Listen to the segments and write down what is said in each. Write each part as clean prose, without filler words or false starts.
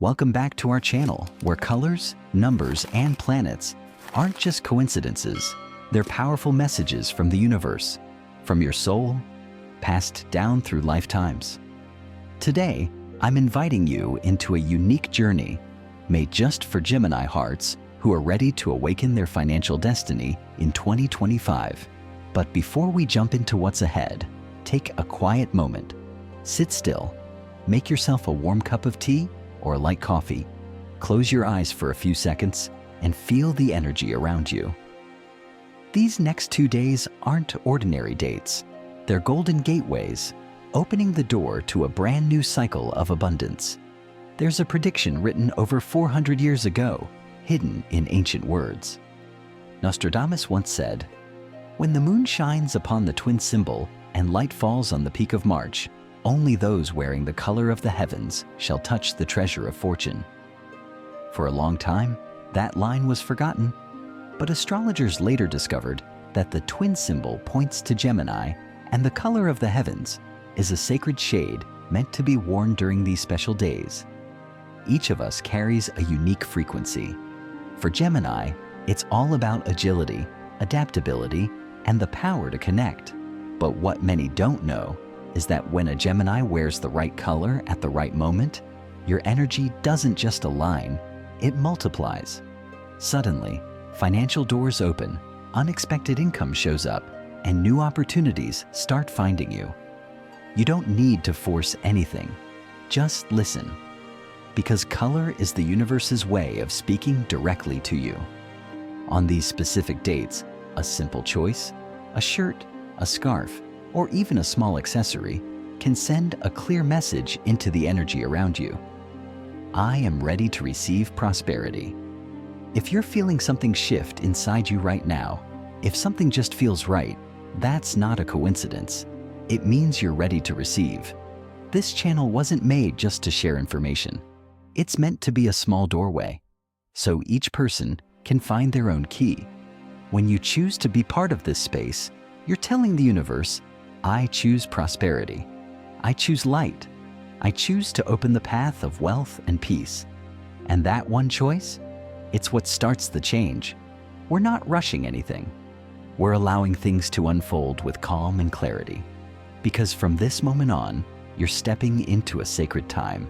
Welcome back to our channel, where colors, numbers, and planets aren't just coincidences. They're powerful messages from the universe, from your soul, passed down through lifetimes. Today, I'm inviting you into a unique journey made just for Gemini hearts who are ready to awaken their financial destiny in 2025. But before we jump into what's ahead, take a quiet moment. Sit still, make yourself a warm cup of tea or light coffee. Close your eyes for a few seconds and feel the energy around you. These next 2 days aren't ordinary dates. They're golden gateways, opening the door to a brand new cycle of abundance. There's a prediction written over 400 years ago, hidden in ancient words. Nostradamus once said, "When the moon shines upon the twin symbol and light falls on the peak of March, only those wearing the color of the heavens shall touch the treasure of fortune." For a long time, that line was forgotten, but astrologers later discovered that the twin symbol points to Gemini, and the color of the heavens is a sacred shade meant to be worn during these special days. Each of us carries a unique frequency. For Gemini, it's all about agility, adaptability, and the power to connect. But what many don't know is that when a Gemini wears the right color at the right moment, your energy doesn't just align, it multiplies. Suddenly, financial doors open, unexpected income shows up, and new opportunities start finding you. You don't need to force anything, just listen. Because color is the universe's way of speaking directly to you. On these specific dates, a simple choice, a shirt, a scarf, or even a small accessory can send a clear message into the energy around you. I am ready to receive prosperity. If you're feeling something shift inside you right now, if something just feels right, that's not a coincidence. It means you're ready to receive. This channel wasn't made just to share information. It's meant to be a small doorway, so each person can find their own key. When you choose to be part of this space, you're telling the universe, I choose prosperity. I choose light. I choose to open the path of wealth and peace. And that one choice, it's what starts the change. We're not rushing anything. We're allowing things to unfold with calm and clarity. Because from this moment on, you're stepping into a sacred time.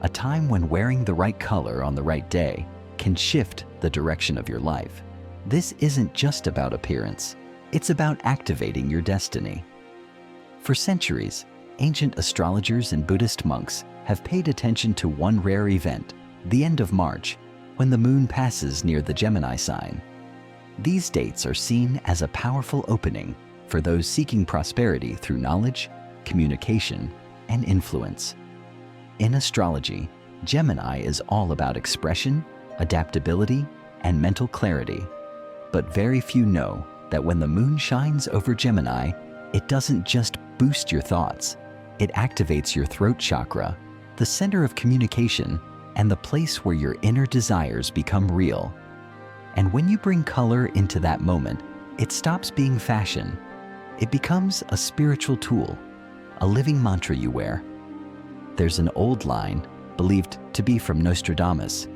A time when wearing the right color on the right day can shift the direction of your life. This isn't just about appearance. It's about activating your destiny. For centuries, ancient astrologers and Buddhist monks have paid attention to one rare event, the end of March, when the moon passes near the Gemini sign. These dates are seen as a powerful opening for those seeking prosperity through knowledge, communication, and influence. In astrology, Gemini is all about expression, adaptability, and mental clarity. But very few know that when the moon shines over Gemini, it doesn't just boost your thoughts. It activates your throat chakra, the center of communication, and the place where your inner desires become real. And when you bring color into that moment, it stops being fashion. It becomes a spiritual tool, a living mantra you wear. There's an old line, believed to be from Nostradamus.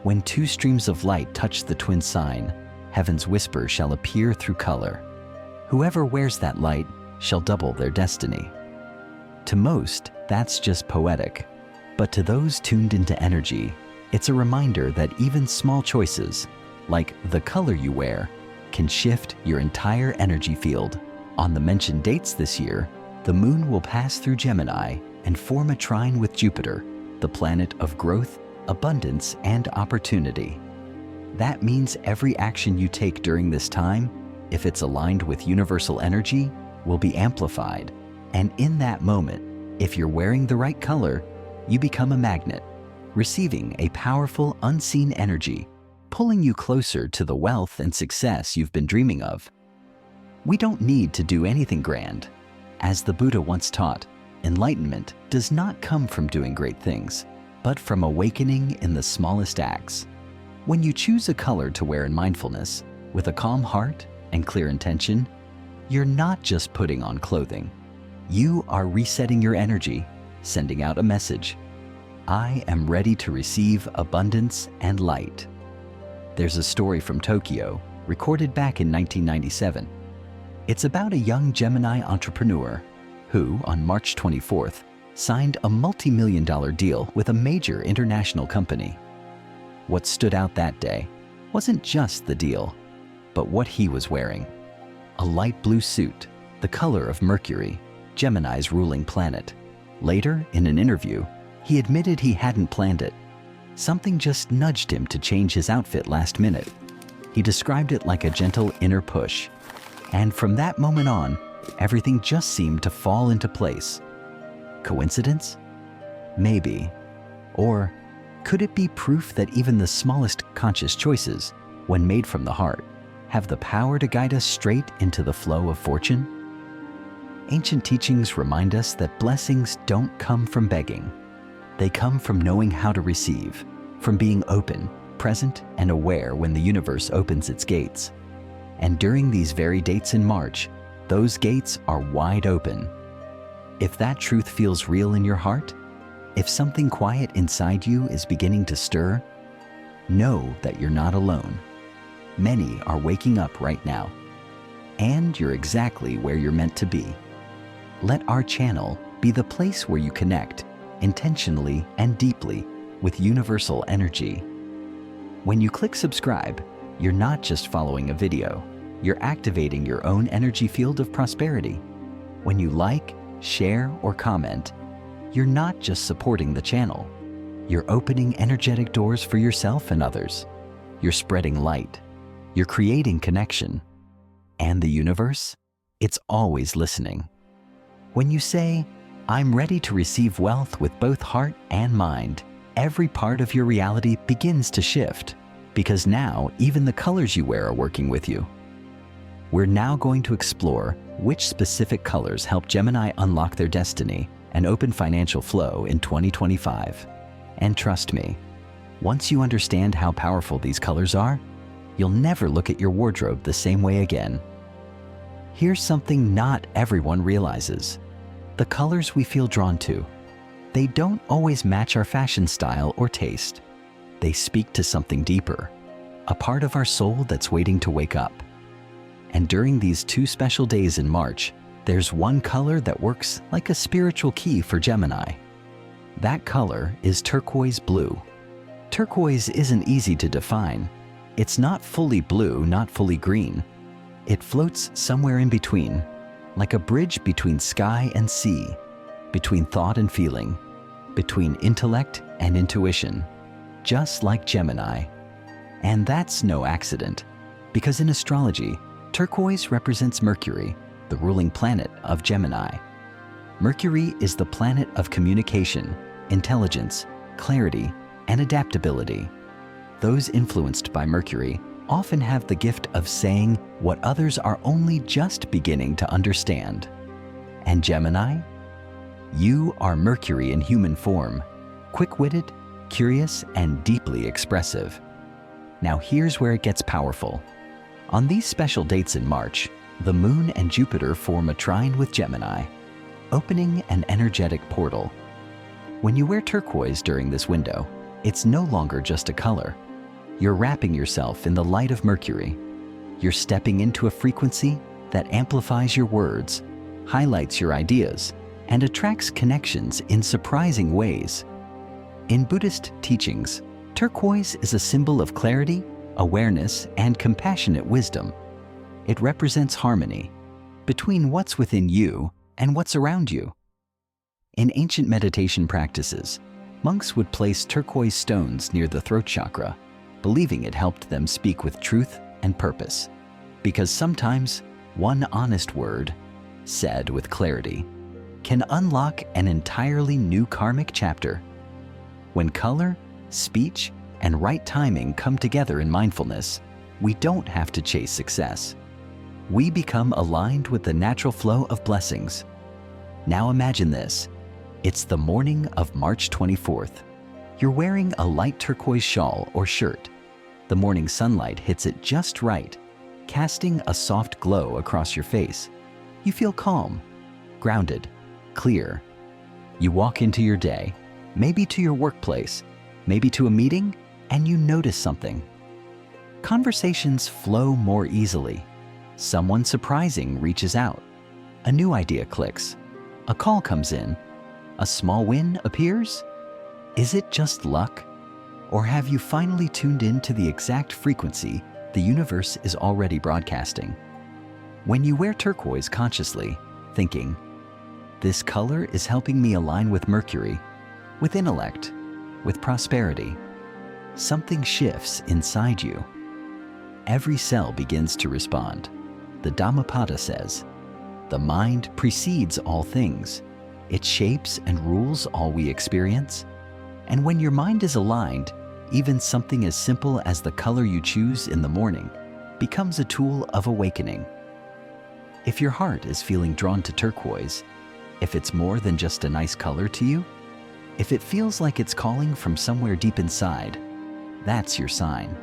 When two streams of light touch the twin sign, heaven's whisper shall appear through color. Whoever wears that light shall double their destiny. To most, that's just poetic. But to those tuned into energy, it's a reminder that even small choices, like the color you wear, can shift your entire energy field. On the mentioned dates this year, the moon will pass through Gemini and form a trine with Jupiter, the planet of growth, abundance, and opportunity. That means every action you take during this time, if it's aligned with universal energy, will be amplified. And in that moment, if you're wearing the right color, you become a magnet, receiving a powerful, unseen energy, pulling you closer to the wealth and success you've been dreaming of. We don't need to do anything grand. As the Buddha once taught, enlightenment does not come from doing great things, but from awakening in the smallest acts. When you choose a color to wear in mindfulness, with a calm heart and clear intention, you're not just putting on clothing. You are resetting your energy, sending out a message. I am ready to receive abundance and light. There's a story from Tokyo, recorded back in 1997. It's about a young Gemini entrepreneur who, on March 24th, signed a multi-million-dollar deal with a major international company. What stood out that day wasn't just the deal, but what he was wearing. A light blue suit, the color of Mercury, Gemini's ruling planet. Later, in an interview, he admitted he hadn't planned it. Something just nudged him to change his outfit last minute. He described it like a gentle inner push. And from that moment on, everything just seemed to fall into place. Coincidence? Maybe. Or could it be proof that even the smallest conscious choices, when made from the heart, have the power to guide us straight into the flow of fortune? Ancient teachings remind us that blessings don't come from begging. They come from knowing how to receive, from being open, present, and aware when the universe opens its gates. And during these very dates in March, those gates are wide open. If that truth feels real in your heart, if something quiet inside you is beginning to stir, know that you're not alone. Many are waking up right now, and you're exactly where you're meant to be. Let our channel be the place where you connect intentionally and deeply with universal energy. When you click subscribe, you're not just following a video, you're activating your own energy field of prosperity. When you like, share, or comment, you're not just supporting the channel, you're opening energetic doors for yourself and others. You're spreading light, you're creating connection. And the universe? It's always listening. When you say, I'm ready to receive wealth with both heart and mind, every part of your reality begins to shift, because now even the colors you wear are working with you. We're now going to explore which specific colors help Gemini unlock their destiny and open financial flow in 2025. And trust me, once you understand how powerful these colors are, you'll never look at your wardrobe the same way again. Here's something not everyone realizes. The colors we feel drawn to, they don't always match our fashion style or taste. They speak to something deeper, a part of our soul that's waiting to wake up. And during these 2 special days in March, there's one color that works like a spiritual key for Gemini. That color is turquoise blue. Turquoise isn't easy to define. It's not fully blue, not fully green. It floats somewhere in between, like a bridge between sky and sea, between thought and feeling, between intellect and intuition, just like Gemini. And that's no accident, because in astrology, turquoise represents Mercury, the ruling planet of Gemini. Mercury is the planet of communication, intelligence, clarity, and adaptability. Those influenced by Mercury often have the gift of saying what others are only just beginning to understand. And Gemini? You are Mercury in human form, quick-witted, curious, and deeply expressive. Now here's where it gets powerful. On these special dates in March, the Moon and Jupiter form a trine with Gemini, opening an energetic portal. When you wear turquoise during this window, it's no longer just a color. You're wrapping yourself in the light of Mercury. You're stepping into a frequency that amplifies your words, highlights your ideas, and attracts connections in surprising ways. In Buddhist teachings, turquoise is a symbol of clarity, awareness, and compassionate wisdom. It represents harmony between what's within you and what's around you. In ancient meditation practices, monks would place turquoise stones near the throat chakra, believing it helped them speak with truth and purpose. Because sometimes one honest word, said with clarity, can unlock an entirely new karmic chapter. When color, speech, and right timing come together in mindfulness, we don't have to chase success. We become aligned with the natural flow of blessings. Now imagine this. It's the morning of March 24th. You're wearing a light turquoise shawl or shirt. The morning sunlight hits it just right, casting a soft glow across your face. You feel calm, grounded, clear. You walk into your day, maybe to your workplace, maybe to a meeting, and you notice something. Conversations flow more easily. Someone surprising reaches out. A new idea clicks. A call comes in. A small win appears. Is it just luck? Or have you finally tuned into the exact frequency the universe is already broadcasting? When you wear turquoise consciously, thinking, this color is helping me align with Mercury, with intellect, with prosperity, something shifts inside you. Every cell begins to respond. The Dhammapada says, the mind precedes all things. It shapes and rules all we experience. And when your mind is aligned, even something as simple as the color you choose in the morning becomes a tool of awakening. If your heart is feeling drawn to turquoise, if it's more than just a nice color to you, if it feels like it's calling from somewhere deep inside, that's your sign.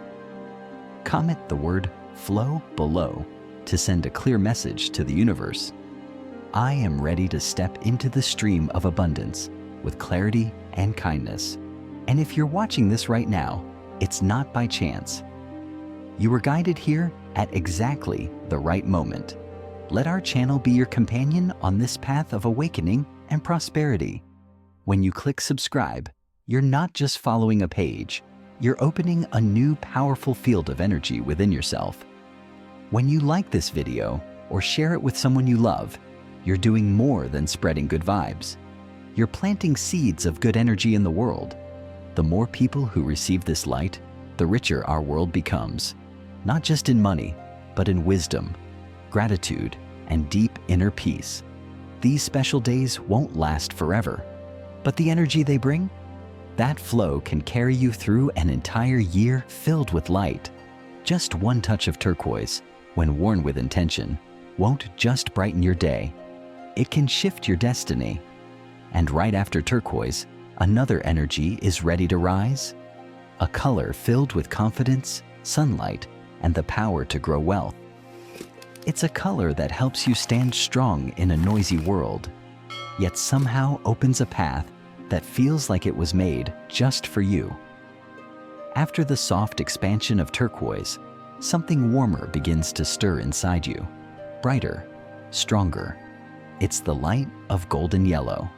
Comment the word flow below to send a clear message to the universe. I am ready to step into the stream of abundance with clarity and kindness. And if you're watching this right now, it's not by chance. You were guided here at exactly the right moment. Let our channel be your companion on this path of awakening and prosperity. When you click subscribe, you're not just following a page, you're opening a new powerful field of energy within yourself. When you like this video or share it with someone you love, you're doing more than spreading good vibes. You're planting seeds of good energy in the world. The more people who receive this light, the richer our world becomes, not just in money, but in wisdom, gratitude, and deep inner peace. These special days won't last forever, but the energy they bring, that flow can carry you through an entire year filled with light. Just one touch of turquoise, when worn with intention, won't just brighten your day. It can shift your destiny. And right after turquoise, another energy is ready to rise. A color filled with confidence, sunlight, and the power to grow wealth. It's a color that helps you stand strong in a noisy world, yet somehow opens a path that feels like it was made just for you. After the soft expansion of turquoise, something warmer begins to stir inside you. Brighter, stronger. It's the light of golden yellow.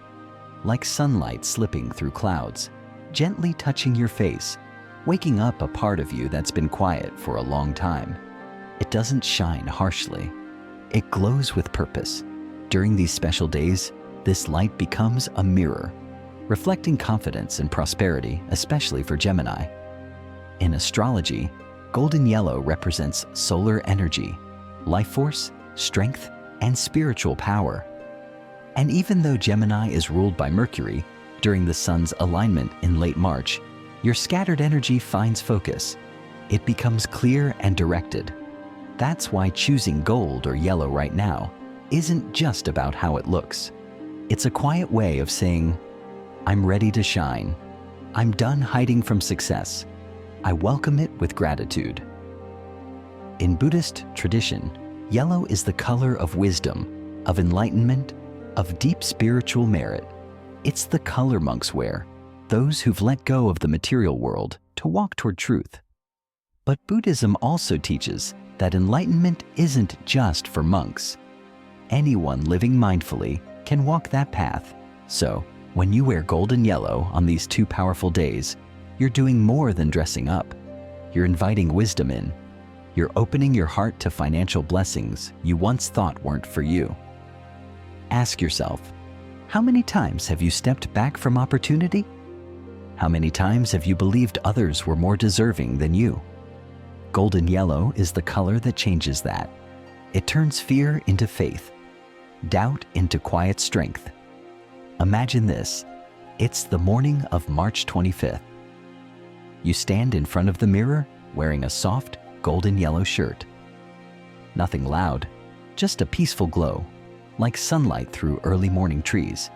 Like sunlight slipping through clouds, gently touching your face, waking up a part of you that's been quiet for a long time. It doesn't shine harshly. It glows with purpose. During these special days, this light becomes a mirror, reflecting confidence and prosperity, especially for Gemini. In astrology, golden yellow represents solar energy, life force, strength, and spiritual power. And even though Gemini is ruled by Mercury, during the Sun's alignment in late March, your scattered energy finds focus. It becomes clear and directed. That's why choosing gold or yellow right now isn't just about how it looks. It's a quiet way of saying, I'm ready to shine. I'm done hiding from success. I welcome it with gratitude. In Buddhist tradition, yellow is the color of wisdom, of enlightenment, of deep spiritual merit. It's the color monks wear, those who've let go of the material world to walk toward truth. But Buddhism also teaches that enlightenment isn't just for monks. Anyone living mindfully can walk that path. So, when you wear golden yellow on these two powerful days, you're doing more than dressing up. You're inviting wisdom in. You're opening your heart to financial blessings you once thought weren't for you. Ask yourself, how many times have you stepped back from opportunity? How many times have you believed others were more deserving than you? Golden yellow is the color that changes that. It turns fear into faith, doubt into quiet strength. Imagine this. It's the morning of March 25th. You stand in front of the mirror wearing a soft golden yellow shirt. Nothing loud, just a peaceful glow, like sunlight through early morning trees.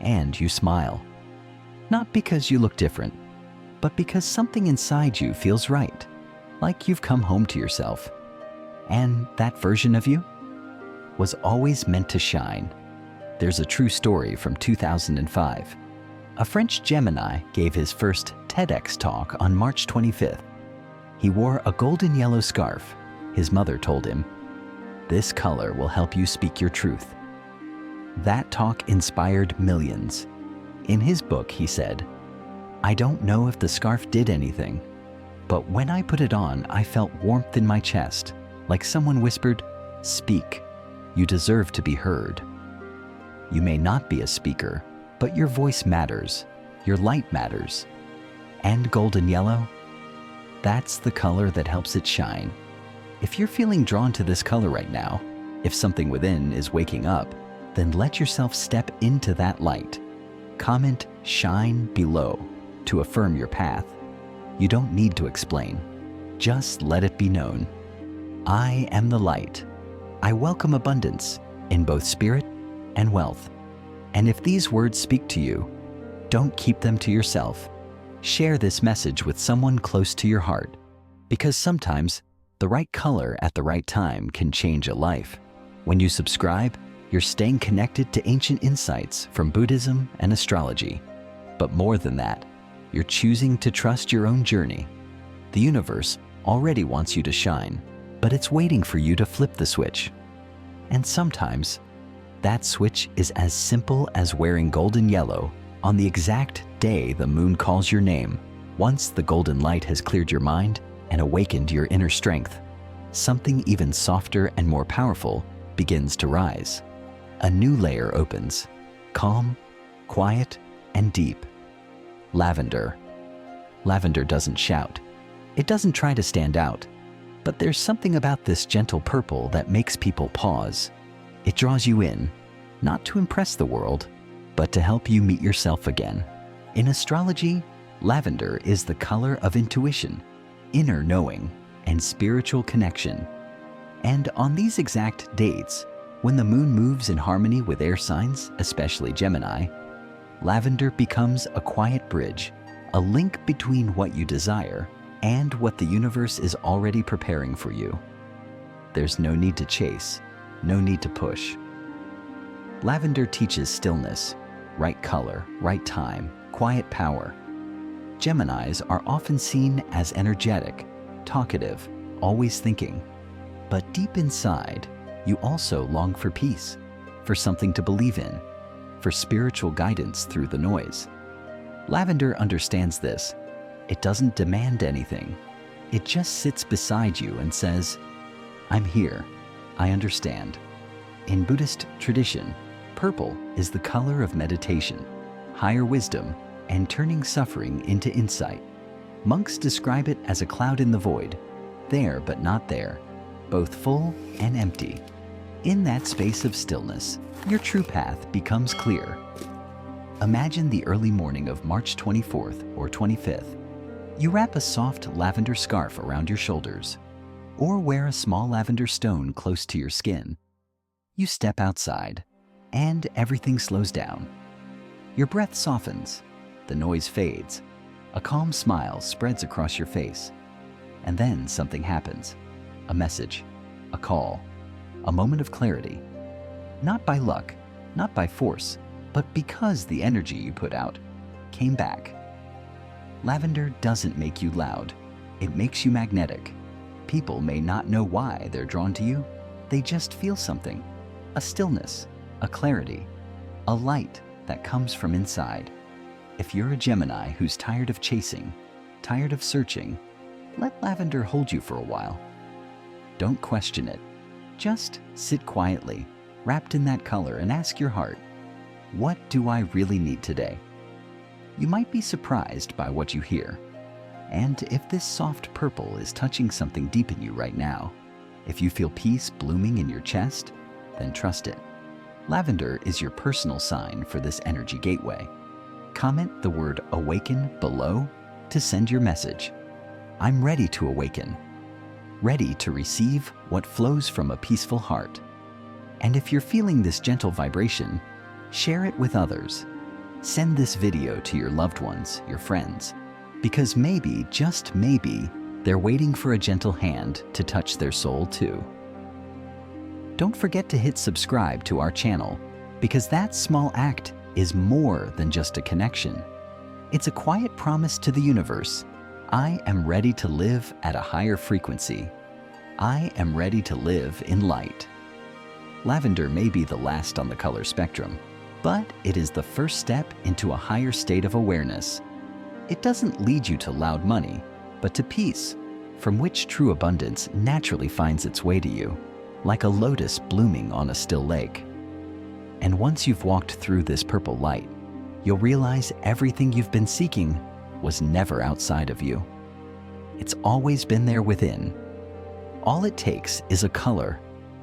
And you smile. Not because you look different, but because something inside you feels right, like you've come home to yourself. And that version of you was always meant to shine. There's a true story from 2005. A French Gemini gave his first TEDx talk on March 25th. He wore a golden yellow scarf. His mother told him, "This color will help you speak your truth." That talk inspired millions. In his book, he said, "I don't know if the scarf did anything, but when I put it on, I felt warmth in my chest, like someone whispered, 'Speak, you deserve to be heard.'" You may not be a speaker, but your voice matters, your light matters. And golden yellow? That's the color that helps it shine. If you're feeling drawn to this color right now, if something within is waking up, then let yourself step into that light. Comment "shine" below to affirm your path. You don't need to explain. Just let it be known. I am the light. I welcome abundance in both spirit and wealth. And if these words speak to you, don't keep them to yourself. Share this message with someone close to your heart, because sometimes the right color at the right time can change a life. When you subscribe, you're staying connected to ancient insights from Buddhism and astrology. But more than that, you're choosing to trust your own journey. The universe already wants you to shine, but it's waiting for you to flip the switch. And sometimes, that switch is as simple as wearing golden yellow on the exact day the moon calls your name. Once the golden light has cleared your mind and awakened your inner strength, something even softer and more powerful begins to rise. A new layer opens, calm, quiet, and deep. Lavender. Lavender doesn't shout. It doesn't try to stand out. But there's something about this gentle purple that makes people pause. It draws you in, not to impress the world, but to help you meet yourself again. In astrology, lavender is the color of intuition, inner knowing, and spiritual connection. And on these exact dates, when the moon moves in harmony with air signs, especially Gemini, lavender becomes a quiet bridge, a link between what you desire and what the universe is already preparing for you. There's no need to chase, no need to push. Lavender teaches stillness, right color, right time, quiet power. Geminis are often seen as energetic, talkative, always thinking. But deep inside, you also long for peace, for something to believe in, for spiritual guidance through the noise. Lavender understands this. It doesn't demand anything. It just sits beside you and says, "I'm here. I understand." In Buddhist tradition, purple is the color of meditation, higher wisdom, and turning suffering into insight. Monks describe it as a cloud in the void, there but not there, both full and empty. In that space of stillness, your true path becomes clear. Imagine the early morning of March 24th or 25th. You wrap a soft lavender scarf around your shoulders, or wear a small lavender stone close to your skin. You step outside, and everything slows down. Your breath softens, the noise fades, a calm smile spreads across your face. And then something happens. A message, a call, a moment of clarity. Not by luck, not by force, but because the energy you put out came back. Lavender doesn't make you loud. It makes you magnetic. People may not know why they're drawn to you. They just feel something. A stillness, a clarity, a light that comes from inside. If you're a Gemini who's tired of chasing, tired of searching, let lavender hold you for a while. Don't question it. Just sit quietly, wrapped in that color, and ask your heart, what do I really need today? You might be surprised by what you hear. And if this soft purple is touching something deep in you right now, if you feel peace blooming in your chest, then trust it. Lavender is your personal sign for this energy gateway. Comment the word "awaken" below to send your message. I'm ready to awaken, ready to receive what flows from a peaceful heart. And if you're feeling this gentle vibration, share it with others. Send this video to your loved ones, your friends, because maybe, just maybe, they're waiting for a gentle hand to touch their soul too. Don't forget to hit subscribe to our channel, because that small act is more than just a connection. It's a quiet promise to the universe. I am ready to live at a higher frequency. I am ready to live in light. Lavender may be the last on the color spectrum, but it is the first step into a higher state of awareness. It doesn't lead you to loud money, but to peace, from which true abundance naturally finds its way to you, like a lotus blooming on a still lake. And once you've walked through this purple light, you'll realize everything you've been seeking was never outside of you. It's always been there within. All it takes is a color,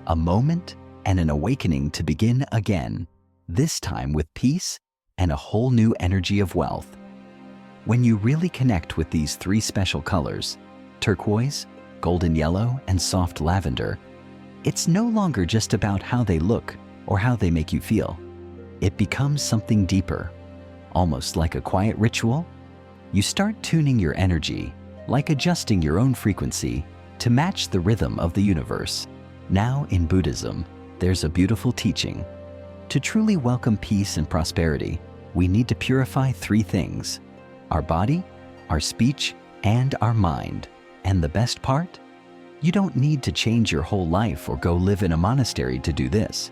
a moment, and an awakening to begin again, this time with peace and a whole new energy of wealth. When you really connect with these three special colors, turquoise, golden yellow, and soft lavender, it's no longer just about how they look or how they make you feel. It becomes something deeper, almost like a quiet ritual. You start tuning your energy, like adjusting your own frequency to match the rhythm of the universe. Now, in Buddhism, there's a beautiful teaching. To truly welcome peace and prosperity, we need to purify three things: our body, our speech, and our mind. And the best part? You don't need to change your whole life or go live in a monastery to do this.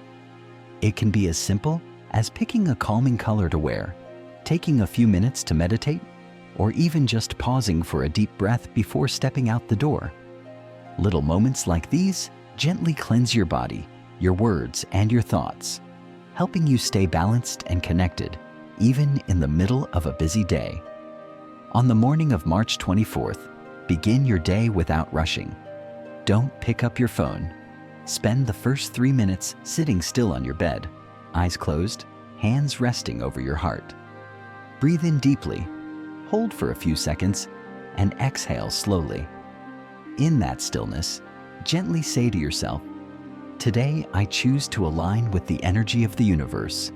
It can be as simple as picking a calming color to wear, taking a few minutes to meditate, or even just pausing for a deep breath before stepping out the door. Little moments like these gently cleanse your body, your words, and your thoughts, helping you stay balanced and connected, even in the middle of a busy day. On the morning of March 24th, begin your day without rushing. Don't pick up your phone. Spend the first 3 minutes sitting still on your bed, eyes closed, hands resting over your heart. Breathe in deeply, hold for a few seconds, and exhale slowly. In that stillness, gently say to yourself, "Today I choose to align with the energy of the universe.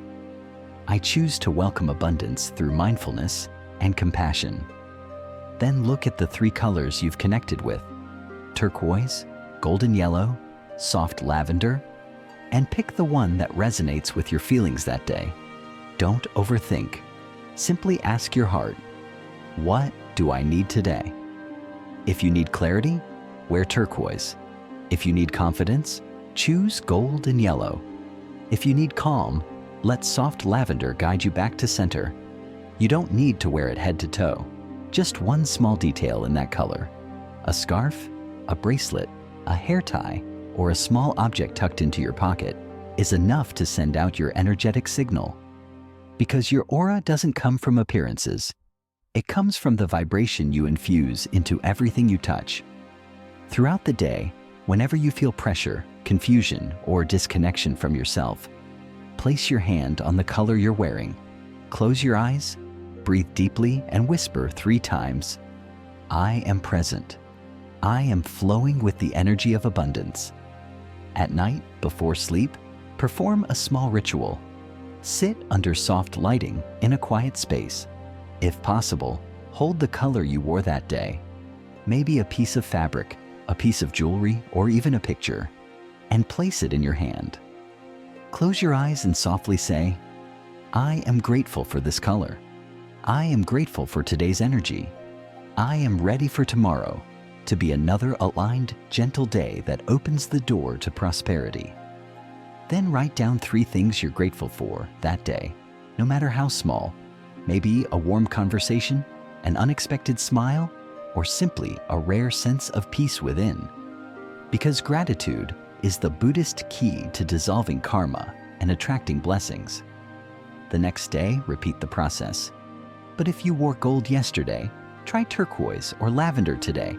I choose to welcome abundance through mindfulness and compassion." Then look at the three colors you've connected with: turquoise, golden yellow, soft lavender, and pick the one that resonates with your feelings that day. Don't overthink. Simply ask your heart, "What do I need today?" If you need clarity, wear turquoise. If you need confidence, choose gold and yellow. If you need calm, let soft lavender guide you back to center. You don't need to wear it head to toe. Just one small detail in that color: a scarf, a bracelet, a hair tie, or a small object tucked into your pocket is enough to send out your energetic signal. Because your aura doesn't come from appearances. It comes from the vibration you infuse into everything you touch. Throughout the day, whenever you feel pressure, confusion, or disconnection from yourself, place your hand on the color you're wearing. Close your eyes, breathe deeply, and whisper 3 times, "I am present. I am flowing with the energy of abundance." At night, before sleep, perform a small ritual. Sit under soft lighting in a quiet space. If possible, hold the color you wore that day. Maybe a piece of fabric, a piece of jewelry, or even a picture, and place it in your hand. Close your eyes and softly say, "I am grateful for this color. I am grateful for today's energy. I am ready for tomorrow to be another aligned, gentle day that opens the door to prosperity." Then write down 3 things you're grateful for that day, no matter how small. Maybe a warm conversation, an unexpected smile, or simply a rare sense of peace within. Because gratitude is the Buddhist key to dissolving karma and attracting blessings. The next day, repeat the process. But if you wore gold yesterday, try turquoise or lavender today.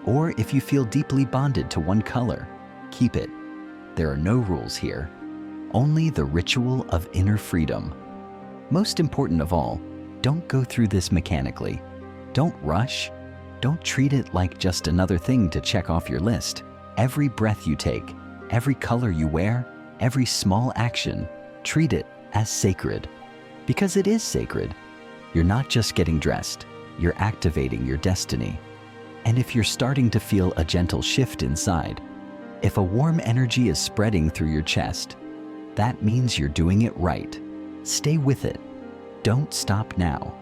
Or if you feel deeply bonded to one color, keep it. There are no rules here, only the ritual of inner freedom. Most important of all, don't go through this mechanically. Don't rush. Don't treat it like just another thing to check off your list. Every breath you take, every color you wear, every small action, treat it as sacred. Because it is sacred. You're not just getting dressed, you're activating your destiny. And if you're starting to feel a gentle shift inside, if a warm energy is spreading through your chest, that means you're doing it right. Stay with it. Don't stop now.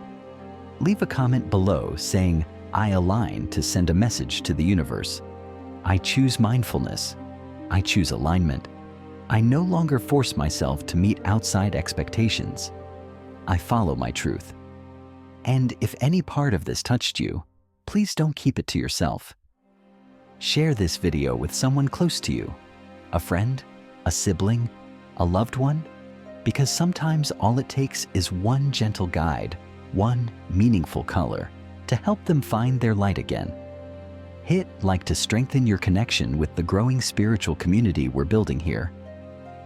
Leave a comment below saying, "I align," to send a message to the universe. I choose mindfulness. I choose alignment. I no longer force myself to meet outside expectations. I follow my truth. And if any part of this touched you, please don't keep it to yourself. Share this video with someone close to you, a friend, a sibling, a loved one, because sometimes all it takes is one gentle guide, one meaningful color, to help them find their light again. Hit like to strengthen your connection with the growing spiritual community we're building here.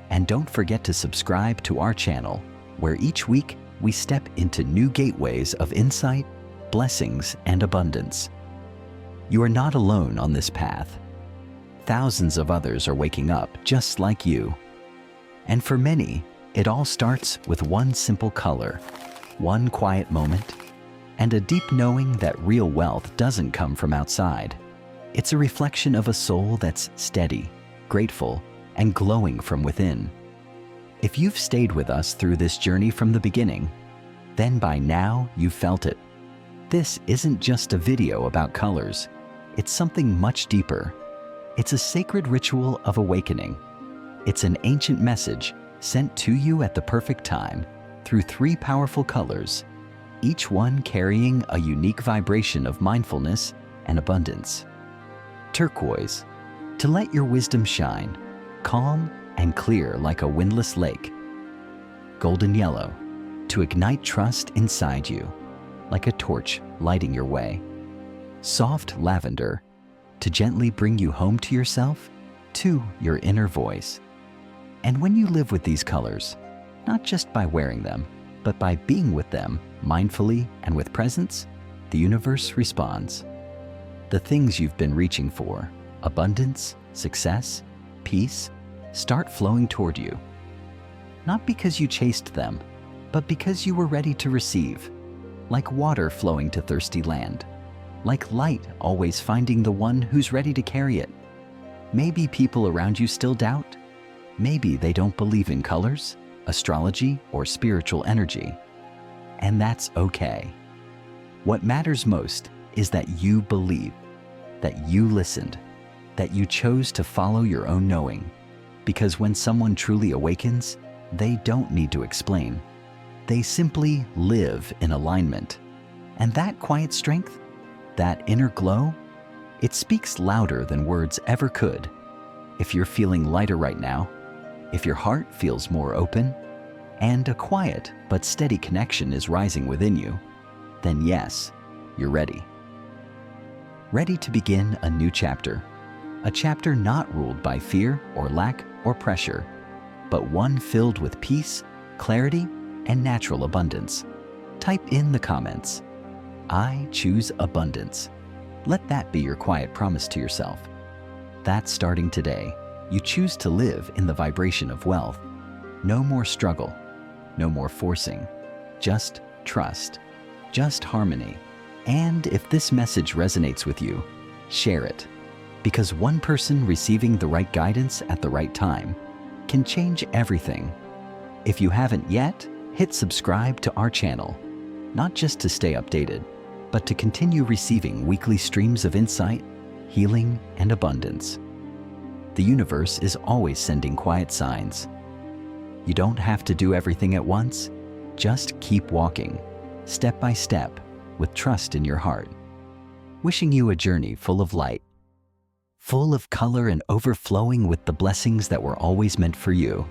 And don't forget to subscribe to our channel, where each week we step into new gateways of insight, blessings, and abundance. You are not alone on this path. Thousands of others are waking up just like you. And for many, it all starts with one simple color, one quiet moment, and a deep knowing that real wealth doesn't come from outside. It's a reflection of a soul that's steady, grateful, and glowing from within. If you've stayed with us through this journey from the beginning, then by now you've felt it. This isn't just a video about colors. It's something much deeper. It's a sacred ritual of awakening. It's an ancient message sent to you at the perfect time through 3 powerful colors, each one carrying a unique vibration of mindfulness and abundance. Turquoise, to let your wisdom shine, calm and clear like a windless lake. Golden yellow, to ignite trust inside you, like a torch lighting your way. Soft lavender, to gently bring you home to yourself, to your inner voice. And when you live with these colors, not just by wearing them, but by being with them mindfully and with presence, the universe responds. The things you've been reaching for, abundance, success, peace, start flowing toward you. Not because you chased them, but because you were ready to receive, like water flowing to thirsty land, like light always finding the one who's ready to carry it. Maybe people around you still doubt. Maybe they don't believe in colors, astrology, or spiritual energy. And that's okay. What matters most is that you believe, that you listened, that you chose to follow your own knowing. Because when someone truly awakens, they don't need to explain. They simply live in alignment. And that quiet strength, that inner glow, it speaks louder than words ever could. If you're feeling lighter right now, if your heart feels more open, and a quiet but steady connection is rising within you, then yes, you're ready. Ready to begin a new chapter. A chapter not ruled by fear or lack or pressure, but one filled with peace, clarity, and natural abundance. Type in the comments, "I choose abundance." Let that be your quiet promise to yourself. That starting today, you choose to live in the vibration of wealth. No more struggle, no more forcing, just trust, just harmony. And if this message resonates with you, share it. Because one person receiving the right guidance at the right time can change everything. If you haven't yet, hit subscribe to our channel, not just to stay updated, but to continue receiving weekly streams of insight, healing, and abundance. The universe is always sending quiet signs. You don't have to do everything at once. Just keep walking, step by step, with trust in your heart. Wishing you a journey full of light, full of color and overflowing with the blessings that were always meant for you.